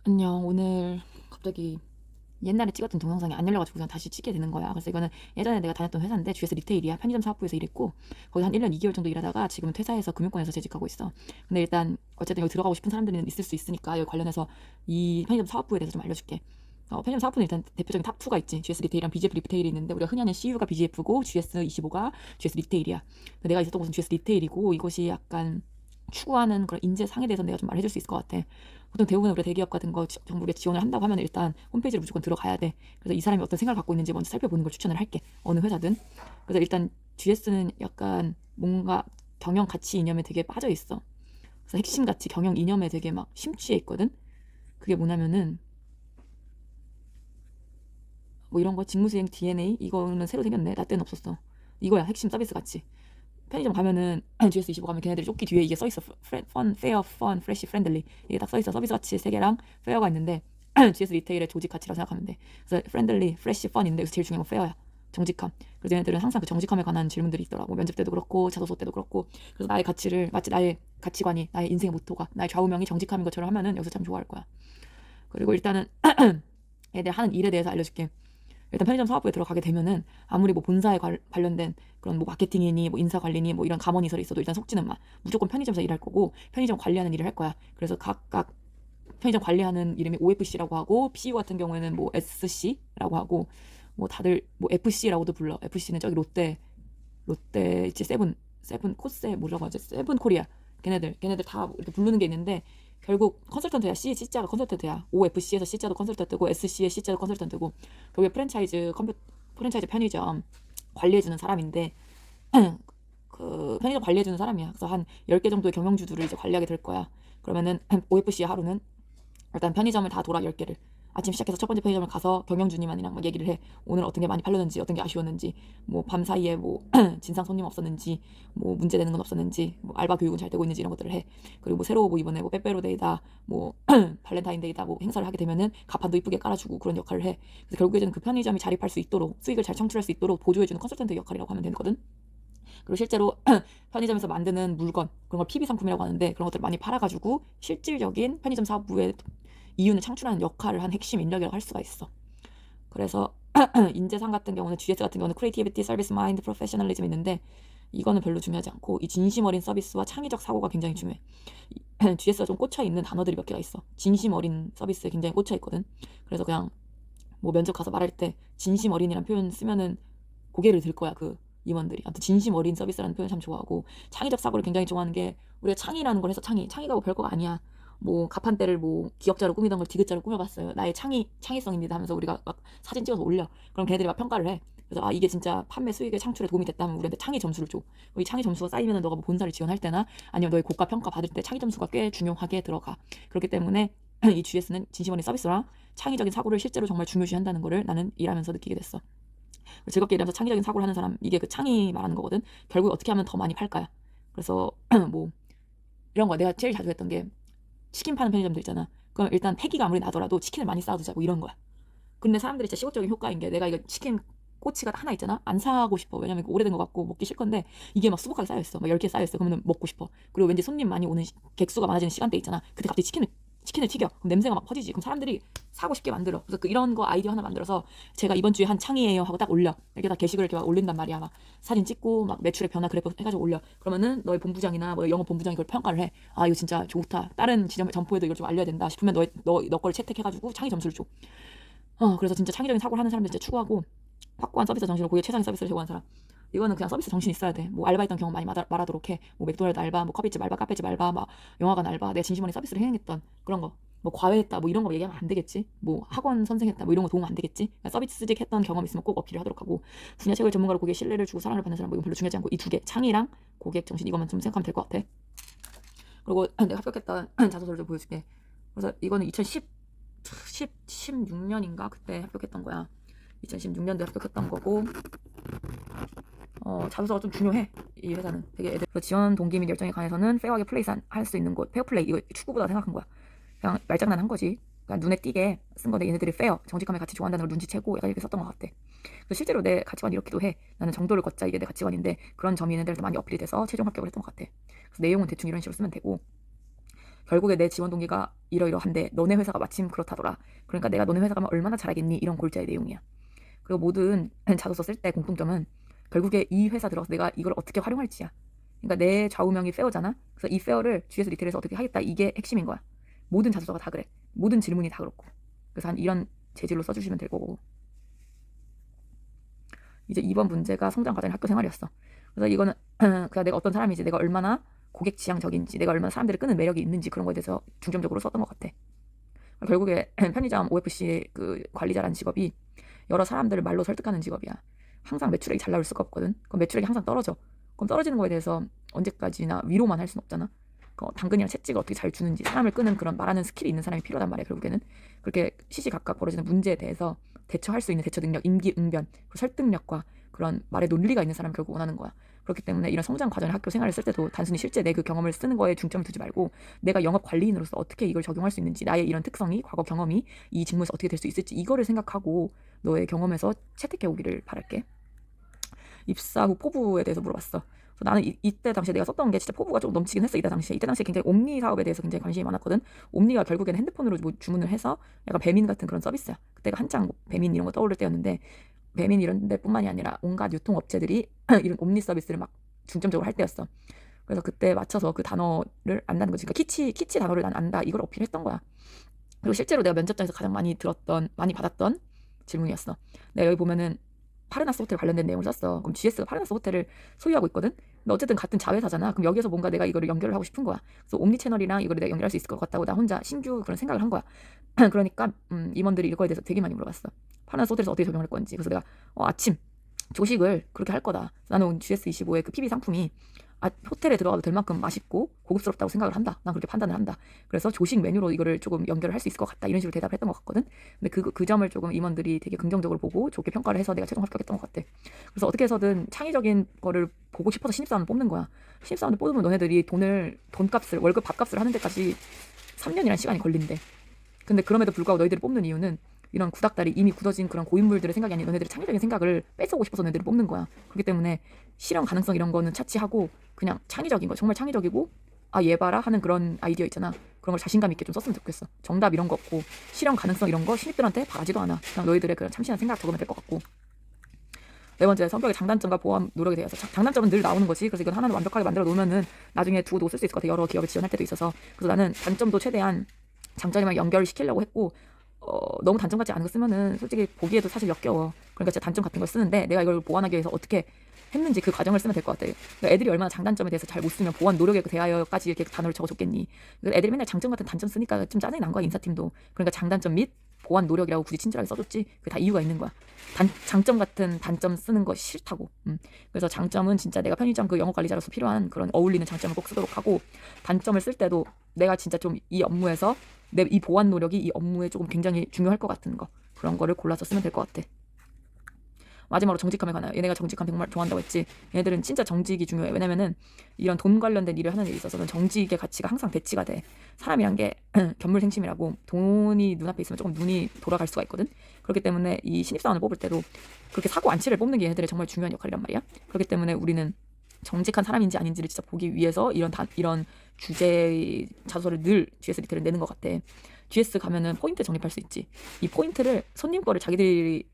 안녕. 오늘 갑자기 옛날에 찍었던 동영상이 안 열려가지고 그냥 다시 찍게 되는 거야. 그래서 이거는 예전에 내가 다녔던 회사인데 GS 리테일이야. 편의점 사업부에서 일했고 거기서 한 1년 2개월 정도 일하다가 지금은 퇴사해서 금융권에서 재직하고 있어. 근데 일단 어쨌든 여기 들어가고 싶은 사람들은 있을 수 있으니까 여기 관련해서 이 편의점 사업부에 대해서 좀 알려줄게. 편의점 사업부는 일단 대표적인 탑2가 있지. GS 리테일이랑 BGF 리테일이 있는데 우리가 흔히 하는 CU가 BGF고 GS25가 GS 리테일이야. 내가 있었던 곳은 GS 리테일이고 이것이 약간 추구하는 그런 인재 상에 대해서 내가 좀 말해줄 수 있을 것 같아. 보통 대부분 우리가 대기업 같은 거 정부에 지원을 한다고 하면 일단 홈페이지를 무조건 들어가야 돼. 그래서 이 사람이 어떤 생각을 갖고 있는지 먼저 살펴보는 걸 추천을 할게. 어느 회사든. 그래서 일단 GS는 약간 뭔가 경영 가치 이념에 되게 빠져 있어. 그래서 핵심 가치 경영 이념에 되게 막 심취해 있거든. 그게 뭐냐면은 뭐 이런 거 직무수행 DNA 이거는 새로 생겼네. 나 때는 없었어. 이거야 핵심 서비스 가치. 편의점 가면은 GS25 가면 걔네들이 조끼 뒤에 이게 써있어. 펀, 페어, 펀, 프레시, 프렌들리 이게 딱 써있어. 서비스 가치 3개랑 페어가 있는데 GS 리테일의 조직 가치라고 생각하면 돼. 그래서 프렌들리, 프레시, 펀인데 여기서 제일 중요한 건 페어야. 정직함. 그래서 얘네들은 항상 그 정직함에 관한 질문들이 있더라고. 면접 때도 그렇고 자소서 때도 그렇고. 그래서 나의 가치를 마치 나의 가치관이 나의 인생의 모토가 나의 좌우명이 정직함인 것처럼 하면은 여기서 참 좋아할 거야. 그리고 일단은 얘들 하는 일에 대해서 알려줄게. 일단 편의점 사업부에 들어가게 되면은 아무리 뭐 본사에 관련된 그런 뭐 마케팅이니 뭐 인사 관리니 뭐 이런 감언이설이 있어도 일단 속지는 마. 무조건 편의점에서 일할 거고 편의점 관리하는 일을 할 거야. 그래서 각각 편의점 관리하는 이름이 OFC라고 하고 PU 같은 경우에는 뭐 SC라고 하고 뭐 다들 뭐 FC라고도 불러. FC는 저기 롯데 있지 세븐 코스에 뭐라고 하지? 세븐 코리아. 걔네들 다 이렇게 부르는 게 있는데 결국 컨설턴트야. C자가 컨설턴트야. OFC에서 C자도 컨설턴트고 SC의 C자도 컨설턴트고 그게 프랜차이즈 편의점 관리해주는 사람인데 그 편의점 관리해주는 사람이야. 그래서 한 10개 정도의 경영주들을 이제 관리하게 될 거야. 그러면은 OFC의 하루는 일단 편의점을 다 돌아 10개를 아침 시작해서 첫 번째 편의점을 가서 경영주님만이랑 막 얘기를 해. 오늘 어떤 게 많이 팔렸는지 어떤 게 아쉬웠는지 뭐 밤 사이에 뭐 진상 손님 없었는지 뭐 문제되는 건 없었는지 뭐 알바 교육은 잘 되고 있는지 이런 것들을 해. 그리고 뭐 새로 뭐 이번에 뭐 빼빼로데이다 뭐 발렌타인데이다 뭐 행사를 하게 되면은 가판도 이쁘게 깔아주고 그런 역할을 해. 그래서 결국에는 그 편의점이 자립할 수 있도록 수익을 잘 창출할 수 있도록 보조해주는 컨설턴트 역할이라고 하면 되거든. 그리고 실제로 편의점에서 만드는 물건 그런 걸 PB 상품이라고 하는데 그런 것들을 많이 팔아가지고 실질적인 편의점 사업부의 이윤을 창출하는 역할을 한 핵심 인력이라고 할 수가 있어. 그래서 인재상 같은 경우는 GS 같은 경우는 크리에이티비티, 서비스 마인드, 프로페셔널리즘 있는데 이거는 별로 중요하지 않고 이 진심 어린 서비스와 창의적 사고가 굉장히 중요해. GS가 좀 꽂혀 있는 단어들이 몇 개가 있어. 진심 어린 서비스에 굉장히 꽂혀 있거든. 그래서 그냥 뭐 면접 가서 말할 때 진심 어린이란 표현 쓰면은 고개를 들 거야 그 임원들이. 아무튼 진심 어린 서비스라는 표현 참 좋아하고 창의적 사고를 굉장히 좋아하는 게 우리가 창의라는 걸 해서 창의가 뭐 별거가 아니야. 뭐 가판대를 뭐 기역자로 꾸미던 걸 디귿자로 꾸며봤어요. 나의 창의성입니다 하면서 우리가 막 사진 찍어서 올려. 그럼 걔네들이 막 평가를 해. 그래서 이게 진짜 판매 수익의 창출에 도움이 됐다 하면 우리한테 창의 점수를 줘. 이 창의 점수가 쌓이면 너가 뭐 본사를 지원할 때나 아니면 너의 고가 평가 받을 때 창의 점수가 꽤 중요하게 들어가. 그렇기 때문에 이 GS는 진심 어린 서비스랑 창의적인 사고를 실제로 정말 중요시한다는 거를 나는 일하면서 느끼게 됐어. 즐겁게 일하면서 창의적인 사고를 하는 사람 이게 그 창의 말하는 거거든. 결국 어떻게 하면 더 많이 팔까요? 그래서 뭐 이런 거 내가 제일 자주 했던 게 치킨 파는 편의점들 있잖아. 그럼 일단 폐기가 아무리 나더라도 치킨을 많이 쌓아두자 뭐 이런 거야. 근데 사람들이 진짜 시각적인 효과인 게 내가 이거 치킨 꼬치가 하나 있잖아. 안 사고 싶어. 왜냐면 오래된 것 같고 먹기 싫건데 이게 막 수북하게 쌓여있어. 막 10개 쌓여있어. 그러면 먹고 싶어. 그리고 왠지 손님 많이 오는 객수가 많아지는 시간대 있잖아. 그때 갑자기 치킨을 튀겨. 그럼 냄새가 막 퍼지지. 그럼 사람들이 사고 싶게 만들어. 그래서 이런 거 아이디어 하나 만들어서 제가 이번 주에 한 창의예요 하고 딱 올려. 이렇게 다 게시글을 이렇게 막 올린단 말이야. 막 사진 찍고 막 매출의 변화 그래프 해가지고 올려. 그러면은 너희 본부장이나 뭐 영업 본부장이 그걸 평가를 해. 이거 진짜 좋다. 다른 점포에도 이걸 좀 알려야 된다 싶으면 너 걸 채택해가지고 창의 점수를 줘. 그래서 진짜 창의적인 사고를 하는 사람들 진짜 추구하고 확고한 서비스 정신으로 고객 최상의 서비스를 제공하는 사람. 이거는 그냥 서비스 정신이 있어야 돼. 뭐 알바했던 경험 많이 말하도록 해. 뭐 맥도날드 알바, 뭐 커피집 알바, 카페집 알바, 막 영화관 알바, 내 진심 어린 서비스를 행했던 그런 거. 뭐 과외했다, 뭐 이런 거 얘기하면 안 되겠지. 뭐 학원 선생했다, 뭐 이런 거 도움 안 되겠지. 그러니까 서비스직 했던 경험 있으면 꼭 어필을 하도록 하고 분야 최고의 전문가로 고객 신뢰를 주고 사랑을 받는 사람 뭐 이건 별로 중요하지 않고 이 두 개, 창의랑 고객 정신 이것만 좀 생각하면 될 것 같아. 그리고 내가 합격했던 자소서를 좀 보여줄게. 그래서 이거는 2016년인가 그때 합격했던 거야. 2016년도에 합격했던 거고 자소서가 좀 중요해. 이 회사는 되게 애들 지원 동기 및 열정에 관해서는 페어하게 플레이 할 수 있는 곳. 페어플레이 이거 축구보다 생각한 거야. 그냥 말장난한 거지. 그러니까 눈에 띄게 쓴 건데 얘네들이 페어 정직함을 같이 좋아한다는 걸 눈치채고 약간 이렇게 썼던 것 같아. 그래서 실제로 내 가치관이 이렇기도 해. 나는 정도를 걷자 이게 내 가치관인데 그런 점이 얘네들한테 많이 어필이 돼서 최종 합격을 했던 것 같아. 그래서 내용은 대충 이런 식으로 쓰면 되고 결국에 내 지원 동기가 이러이러한데 너네 회사가 마침 그렇다더라. 그러니까 내가 너네 회사 가면 얼마나 잘하겠니? 이런 골자의 내용이야. 그리고 모든 자소서 쓸 때 공통점은 결국에 이 회사 들어서 내가 이걸 어떻게 활용할지야. 그러니까 내 좌우명이 페어잖아. 그래서 이 페어를 GS 리테일에서 어떻게 하겠다. 이게 핵심인 거야. 모든 자소서가 다 그래. 모든 질문이 다 그렇고. 그래서 한 이런 재질로 써주시면 될 거고. 이제 2번 문제가 성장 과정의 학교 생활이었어. 그래서 이거는 그냥 내가 어떤 사람인지, 내가 얼마나 고객 지향적인지, 내가 얼마나 사람들을 끄는 매력이 있는지 그런 거에 대해서 중점적으로 썼던 것 같아. 결국에 편의점 OFC 그 관리자라는 직업이 여러 사람들을 말로 설득하는 직업이야. 항상 매출액이 잘 나올 수가 없거든. 그럼 매출액이 항상 떨어져. 그럼 떨어지는 거에 대해서 언제까지나 위로만 할 수는 없잖아. 당근이랑 채찍을 어떻게 잘 주는지, 사람을 끄는 그런 말하는 스킬이 있는 사람이 필요하단 말이야. 결국에는 그렇게 시시각각 벌어지는 문제에 대해서 대처할 수 있는 대처 능력, 임기응변, 설득력과 그런 말의 논리가 있는 사람을 결국 원하는 거야. 그렇기 때문에 이런 성장 과정의 학교 생활을 쓸 때도 단순히 실제 내 그 경험을 쓰는 거에 중점을 두지 말고, 내가 영업 관리인으로서 어떻게 이걸 적용할 수 있는지, 나의 이런 특성이, 과거 경험이 이 직무에서 어떻게 될 수 있을지, 이거를 생각하고 너의 경험에서 채택해 오기를 바랄게. 입사 후 포부에 대해서 물어봤어. 그래서 나는 이때 당시에 내가 썼던 게 진짜 포부가 좀 넘치긴 했어. 이때 당시에 굉장히 옴니 사업에 대해서 굉장히 관심이 많았거든. 옴니가 결국에는 핸드폰으로 뭐 주문을 해서 약간 배민 같은 그런 서비스야. 그때가 한창 배민 이런 거 떠오를 때였는데, 배민 이런 데뿐만이 아니라 온갖 유통업체들이 이런 옴니 서비스를 막 중점적으로 할 때였어. 그래서 그때 맞춰서 그 단어를 안다는 거지. 그러니까 키치 단어를 난 안다, 이걸 어필했던 거야. 그리고 실제로 내가 면접장에서 가장 많이 받았던 질문이었어. 내가 여기 보면은 파르나스 호텔 관련된 내용을 썼어. 그럼 GS가 파르나스 호텔을 소유하고 있거든. 근데 어쨌든 같은 자회사잖아. 그럼 여기에서 뭔가 내가 이거를 연결을 하고 싶은 거야. 그래서 옴니 채널이랑 이거를 내가 연결할 수 있을 것 같다고 나 혼자 신규 그런 생각을 한 거야. 그러니까 임원들이 이거에 대해서 되게 많이 물어봤어. 파르나스 호텔에서 어떻게 적용할 건지. 그래서 내가 아침 조식을 그렇게 할 거다. 나는 GS25의 그 PB 상품이 호텔에 들어가도 될 만큼 맛있고 고급스럽다고 생각을 한다. 난 그렇게 판단을 한다. 그래서 조식 메뉴로 이거를 조금 연결을 할 수 있을 것 같다. 이런 식으로 대답을 했던 것 같거든. 근데 그 점을 조금 임원들이 되게 긍정적으로 보고 좋게 평가를 해서 내가 최종 합격했던 것 같아. 그래서 어떻게 해서든 창의적인 거를 보고 싶어서 신입사원을 뽑는 거야. 신입사원을 뽑으면 너네들이 돈값을, 월급 밥값을 하는 데까지 3년이라는 시간이 걸린대. 근데 그럼에도 불구하고 너희들을 뽑는 이유는 이런 구닥다리, 이미 굳어진 그런 고인물들의 생각이 아닌 너네들의 창의적인 생각을 뺏어오고 싶어서 너네들을 뽑는 거야. 그렇기 때문에 실현 가능성 이런 거는 차치하고 그냥 창의적인 거, 정말 창의적이고 얘 봐라 하는 그런 아이디어 있잖아. 그런 걸 자신감 있게 좀 썼으면 좋겠어. 정답 이런 거 없고 실현 가능성 이런 거 신입들한테 바라지도 않아. 그냥 너희들의 그런 참신한 생각 적으면 될 것 같고. 네 번째, 성격의 장단점과 보완 노력에 대해서. 장단점은 늘 나오는 거지. 그래서 이건 하나는 완벽하게 만들어 놓으면은 나중에 두고도 쓸 수 있을 것 같아. 여러 기업에 지원할 때도 있어서. 그래서 나는 단점도 최대한 장점이랑 연결시키려고 했고, 너무 단점 같지 않은 거 쓰면은 솔직히 보기에도 사실 역겨워. 그러니까 진짜 단점 같은 걸 쓰는데 내가 이걸 보완하기 위해서 어떻게 했는지 그 과정을 쓰면 될 것 같아. 그러니까 애들이 얼마나 장단점에 대해서 잘 못 쓰면 보완 노력에 대하여까지 이렇게 단어를 적어줬겠니. 그러니까 애들이 맨날 장점 같은 단점 쓰니까 좀 짜증이 난 거야, 인사팀도. 그러니까 장단점 및 보완 노력이라고 굳이 친절하게 써줬지. 그게 다 이유가 있는 거야. 장점 같은 단점 쓰는 거 싫다고. 그래서 장점은 진짜 내가 편의점 그 영업관리자로서 필요한 그런 어울리는 장점을 꼭 쓰도록 하고, 단점을 쓸 때도 내가 진짜 좀 이 업무에서 내 이 보완 노력이 이 업무에 조금 굉장히 중요할 것 같은 거, 그런 거를 골라서 쓰면 될 것 같아. 마지막으로 정직함에 관하여. 얘네가 정직함 정말 좋아한다고 했지. 얘네들은 진짜 정직이 중요해. 왜냐면은 이런 돈 관련된 일을 하는 일에 있어서는 정직의 가치가 항상 배치가 돼. 사람이란 게 견물생심이라고, 돈이 눈앞에 있으면 조금 눈이 돌아갈 수가 있거든. 그렇기 때문에 이 신입사원을 뽑을 때도 그렇게 사고 안치를 뽑는 게 얘네들의 정말 중요한 역할이란 말이야. 그렇기 때문에 우리는 정직한 사람인지 아닌지를 진짜 보기 위해서 이런 주제 자소서를 늘 GS 리테일을 내는 것 같아. GS 가면은 포인트 적립할 수 있지. 이 포인트를 손님 거를 자기들이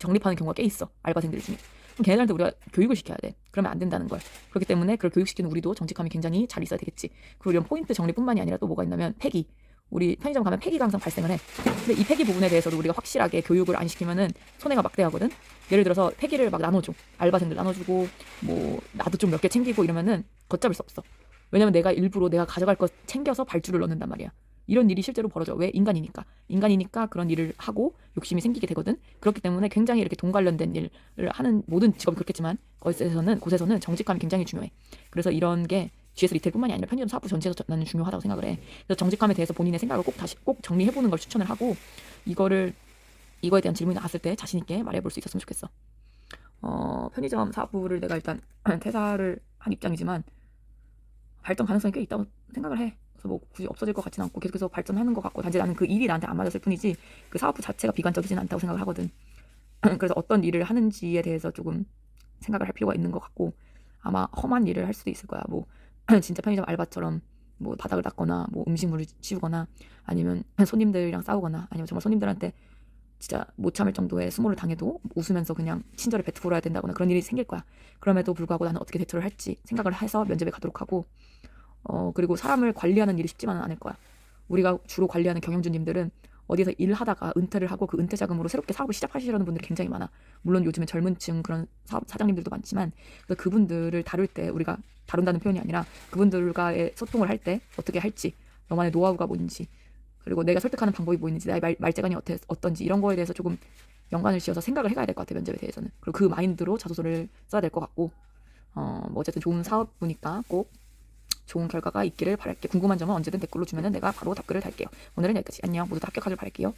적립하는 경우가 꽤 있어. 알바생들 중에. 그럼 걔네들한테 우리가 교육을 시켜야 돼. 그러면 안 된다는 걸. 그렇기 때문에 그걸 교육시키는 우리도 정직함이 굉장히 잘 있어야 되겠지. 그리고 이런 포인트 적립뿐만이 아니라 또 뭐가 있냐면 폐기. 우리 편의점 가면 폐기가 항상 발생을 해. 근데 이 폐기 부분에 대해서도 우리가 확실하게 교육을 안 시키면은 손해가 막대하거든. 예를 들어서 폐기를 막 나눠줘. 알바생들 나눠주고 뭐 나도 좀 몇 개 챙기고 이러면은 걷잡을 수 없어. 왜냐면 내가 일부러 내가 가져갈 것 챙겨서 발주를 넣는단 말이야. 이런 일이 실제로 벌어져. 왜? 인간이니까 그런 일을 하고 욕심이 생기게 되거든. 그렇기 때문에 굉장히 이렇게 돈 관련된 일을 하는 모든 직업이 그렇겠지만 곳에서는 정직감이 굉장히 중요해. 그래서 이런 게 GS 리테일뿐만이 아니라 편의점 사업부 전체에서 나는 중요하다고 생각을 해. 그래서 정직함에 대해서 본인의 생각을 꼭 정리해보는 걸 추천을 하고, 이거에 대한 질문이 나왔을 때 자신 있게 말해볼 수 있었으면 좋겠어. 편의점 사업부를 내가 일단 퇴사를 한 입장이지만 발전 가능성이 꽤 있다고 생각을 해. 그래서 뭐 굳이 없어질 것 같지는 않고 계속해서 발전하는 것 같고, 단지 나는 그 일이 나한테 안 맞았을 뿐이지 그 사업부 자체가 비관적이진 않다고 생각을 하거든. 그래서 어떤 일을 하는지에 대해서 조금 생각을 할 필요가 있는 것 같고, 아마 험한 일을 할 수도 있을 거야. 뭐 진짜 편의점 알바처럼 뭐 바닥을 닦거나 뭐 음식물을 치우거나 아니면 손님들이랑 싸우거나 아니면 정말 손님들한테 진짜 못 참을 정도의 수모를 당해도 웃으면서 그냥 친절을 베풀어야 된다거나 그런 일이 생길 거야. 그럼에도 불구하고 나는 어떻게 대처를 할지 생각을 해서 면접에 가도록 하고 그리고 사람을 관리하는 일이 쉽지만은 않을 거야. 우리가 주로 관리하는 경영진님들은 어디서 일하다가 은퇴를 하고 그 은퇴 자금으로 새롭게 사업을 시작하시려는 분들이 굉장히 많아. 물론 요즘에 젊은 층 그런 사장님들도 많지만 그분들을 다룰 때 우리가 다룬다는 표현이 아니라 그분들과의 소통을 할 때 어떻게 할지 너만의 노하우가 뭔지 그리고 내가 설득하는 방법이 뭐 있는지 나의 말재간이 어떤지 이런 거에 대해서 조금 연관을 지어서 생각을 해가야 될 것 같아 면접에 대해서는. 그리고 그 마인드로 자소서를 써야 될 것 같고 뭐 어쨌든 좋은 사업부니까 꼭 좋은 결과가 있기를 바랄게. 궁금한 점은 언제든 댓글로 주면은 내가 바로 답글을 달게요. 오늘은 여기까지. 안녕. 모두 다 합격하길 바랄게요.